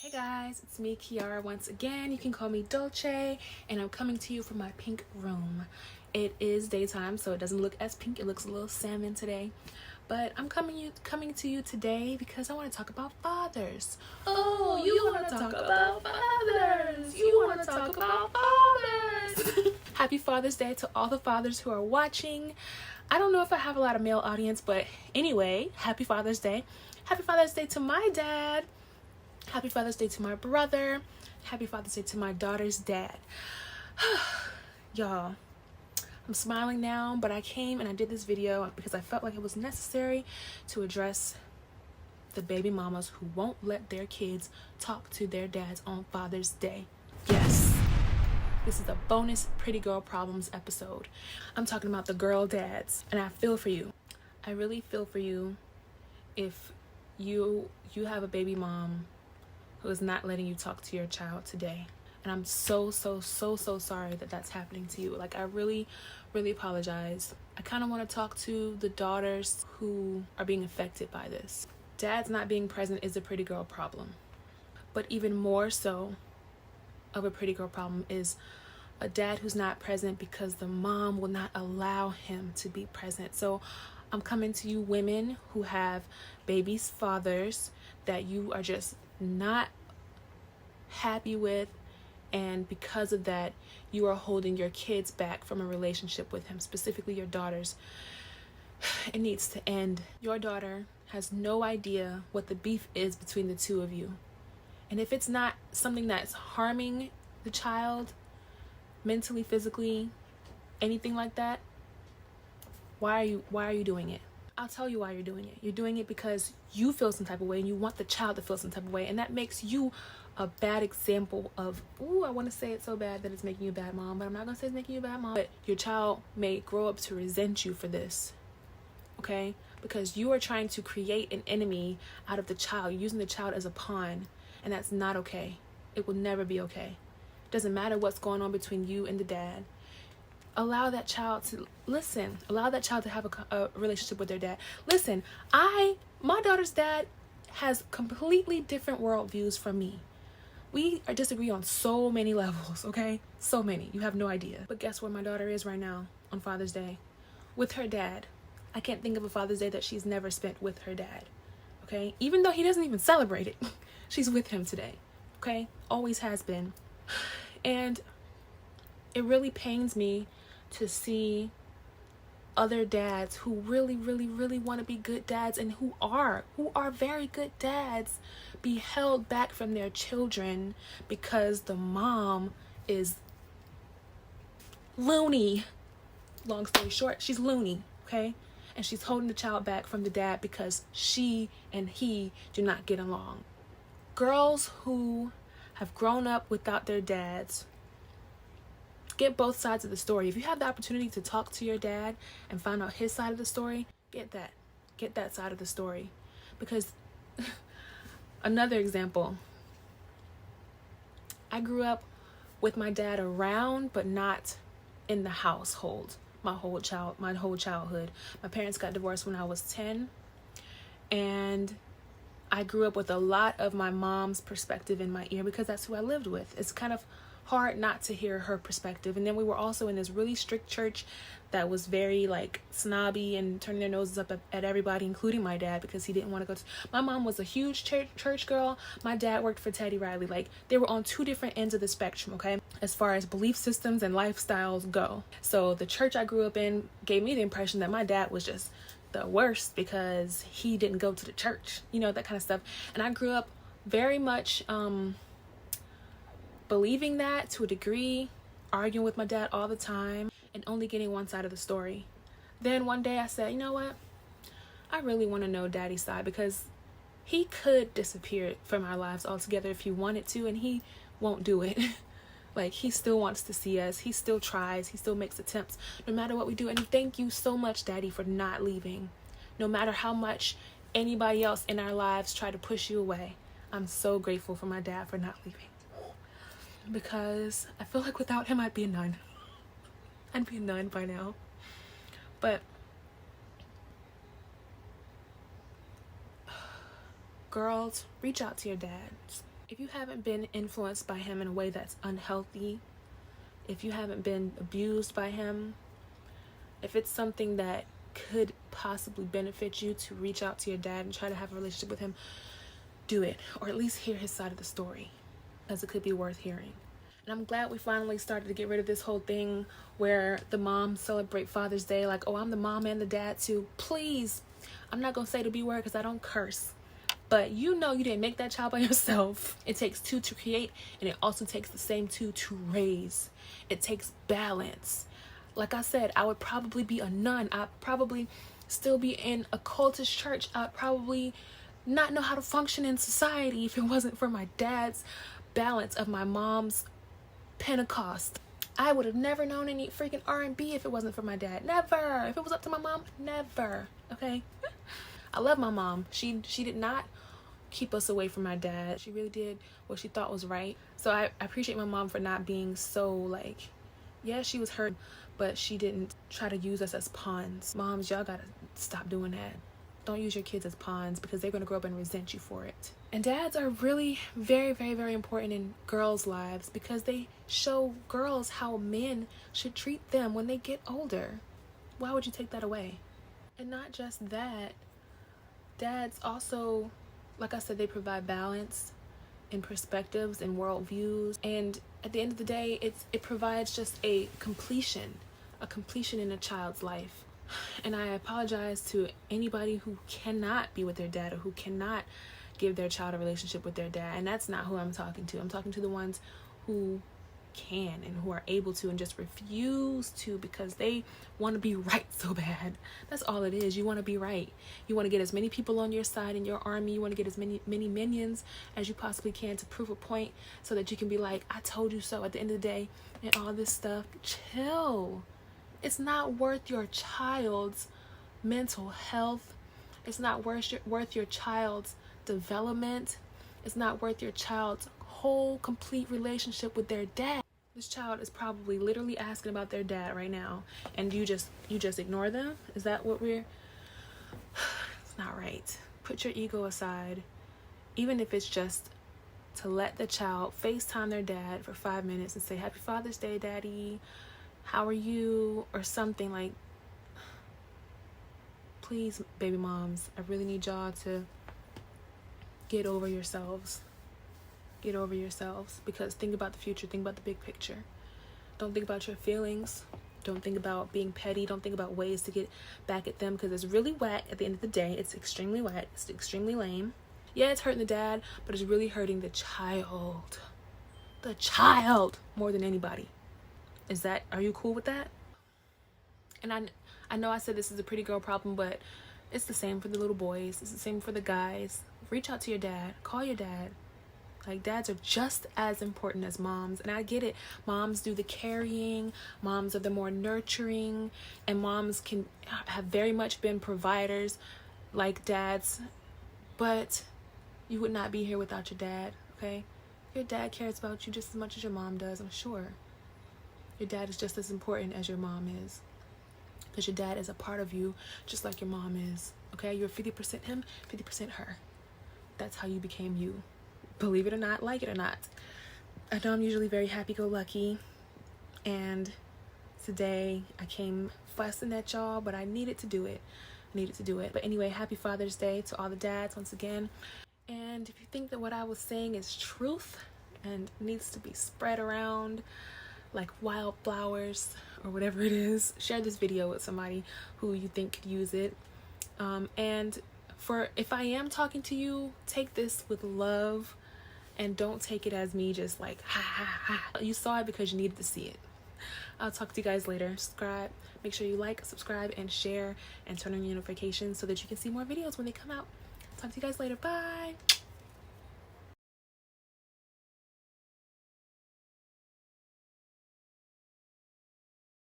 Hey guys, it's me, Kiara, once again. You can call me Dolce, and I'm coming to you from my pink room. It is daytime, so it doesn't look as pink. It looks a little salmon today. But I'm coming to you today because I want to talk about fathers. Oh, you want to talk about fathers. You want to talk about fathers. Happy Father's Day to all the fathers who are watching. I don't know if I have a lot of male audience, but anyway, happy Father's Day. Happy Father's Day to my dad. Happy Father's Day to my brother. Happy Father's Day to my daughter's dad. Y'all, I'm smiling now, but I came and I did this video because I felt like it was necessary to address the baby mamas who won't let their kids talk to their dads on Father's Day. Yes, this is a bonus Pretty Girl Problems episode. I'm talking about the girl dads, and I feel for you. I really feel for you if you have a baby mom who is not letting you talk to your child today. And I'm so sorry that that's happening to you. Like, I really apologize. I kind of want to talk to the daughters who are being affected by this. Dads not being present is a pretty girl problem. But even more so of a pretty girl problem is a dad who's not present because the mom will not allow him to be present. So I'm coming to you women who have babies' fathers that you are just not happy with, and because of that you are holding your kids back from a relationship with him, specifically your daughters. It needs to end. Your daughter has no idea what the beef is between the two of you, and if it's not something that's harming the child mentally, physically, anything like that, why are you doing it? I'll tell you why you're doing it. You're doing it because you feel some type of way and you want the child to feel some type of way, and that makes you a bad example of, I want to say it so bad that it's making you a bad mom, but I'm not going to say it's making you a bad mom. But your child may grow up to resent you for this, okay? Because you are trying to create an enemy out of the child. You're using the child as a pawn, and that's not okay. It will never be okay. It doesn't matter what's going on between you and the dad. Allow that child to listen. Allow that child to have a relationship with their dad. Listen, my daughter's dad has completely different worldviews from me. We disagree on so many levels, okay? So many. You have no idea. But guess where my daughter is right now on Father's Day? With her dad. I can't think of a Father's Day that she's never spent with her dad, okay? Even though he doesn't even celebrate it, she's with him today, okay? Always has been. And it really pains me to see other dads who really want to be good dads and who are very good dads be held back from their children because the mom is loony. Long story short, she's loony, okay? And she's holding the child back from the dad because she and he do not get along. Girls who have grown up without their dads, get both sides of the story. If you have the opportunity to talk to your dad and find out his side of the story, get that side of the story. Because another example, I grew up with my dad around but not in the household my whole childhood. My parents got divorced when I was 10, and I grew up with a lot of my mom's perspective in my ear because that's who I lived with. It's kind of hard not to hear her perspective. And then we were also in this really strict church that was very like snobby and turning their noses up at everybody, including my dad, because he didn't want to go to. My mom was a huge church girl. My dad worked for Teddy Riley. Like, they were on two different ends of the spectrum, okay, as far as belief systems and lifestyles go. So the church I grew up in gave me the impression that my dad was just the worst because he didn't go to the church, that kind of stuff. And I grew up very much believing that to a degree, arguing with my dad all the time and only getting one side of the story. Then one day I said, you know what? I really want to know daddy's side, because he could disappear from our lives altogether if he wanted to, and he won't do it. Like, he still wants to see us. He still tries. He still makes attempts no matter what we do. And thank you so much, Daddy, for not leaving. No matter how much anybody else in our lives try to push you away, I'm so grateful for my dad for not leaving. Because I feel like without him, I'd be a nun. I'd be a nun by now. But girls, reach out to your dads. If you haven't been influenced by him in a way that's unhealthy, if you haven't been abused by him, if it's something that could possibly benefit you to reach out to your dad and try to have a relationship with him, do it. Or at least hear his side of the story, as it could be worth hearing. And I'm glad we finally started to get rid of this whole thing where the moms celebrate Father's Day like, oh, I'm the mom and the dad too. Please, I'm not going to say the B word because I don't curse. But you know you didn't make that child by yourself. It takes two to create, and it also takes the same two to raise. It takes balance. Like I said, I would probably be a nun. I'd probably still be in a cultist church. I'd probably not know how to function in society if it wasn't for my dad's balance of my mom's Pentecost. I would have never known any freaking R&B if it wasn't for my dad. Never. If it was up to my mom, never. Okay? I love my mom. She did not keep us away from my dad. She really did what she thought was right. So I appreciate my mom for not being so like, yeah, she was hurt, but she didn't try to use us as pawns. Moms, y'all gotta stop doing that. Don't use your kids as pawns because they're gonna grow up and resent you for it. And dads are really very, very, very important in girls' lives because they show girls how men should treat them when they get older. Why would you take that away? And not just that, dads also, like I said, they provide balance in perspectives and worldviews. And at the end of the day, it provides just a completion in a child's life. And I apologize to anybody who cannot be with their dad or who cannot give their child a relationship with their dad. And that's not who I'm talking to. I'm talking to the ones who can and who are able to and just refuse to because they want to be right so bad. That's all it is. You want to be right. You want to get as many people on your side in your army. You want to get as many minions as you possibly can to prove a point so that you can be like, I told you so at the end of the day and all this stuff. Chill. It's not worth your child's mental health. It's not worth your child's development. It's not worth your child's whole complete relationship with their dad. This child is probably literally asking about their dad right now, and you just ignore them. Is that what we're it's not right. Put your ego aside, even if it's just to let the child FaceTime their dad for 5 minutes and say, Happy Father's Day, Daddy, how are you, or something. Like, please, baby moms, I really need y'all to get over yourselves. Get over yourselves, because think about the future. Think about the big picture. Don't think about your feelings. Don't think about being petty. Don't think about ways to get back at them, because it's really whack at the end of the day. It's extremely whack. It's extremely lame. Yeah, it's hurting the dad, but it's really hurting the child. The child more than anybody. Are you cool with that? And I know I said this is a pretty girl problem, but it's the same for the little boys. It's the same for the guys. Reach out to your dad. Call your dad. Like, dads are just as important as moms. And I get it. Moms do the carrying. Moms are the more nurturing. And moms can have very much been providers like dads. But you would not be here without your dad, okay? Your dad cares about you just as much as your mom does, I'm sure. Your dad is just as important as your mom is. Because your dad is a part of you just like your mom is, okay? You're 50% him, 50% her. That's how you became you. Believe it or not, like it or not. I know I'm usually very happy-go-lucky, and today I came fussing at y'all, but I needed to do it. But anyway, happy Father's Day to all the dads once again. And if you think that what I was saying is truth and needs to be spread around like wildflowers or whatever it is, share this video with somebody who you think could use it. And if I am talking to you, take this with love. And don't take it as me just like, ha, ha, ha. You saw it because you needed to see it. I'll talk to you guys later. Subscribe. Make sure you like, subscribe, and share, and turn on your notifications so that you can see more videos when they come out. Talk to you guys later. Bye.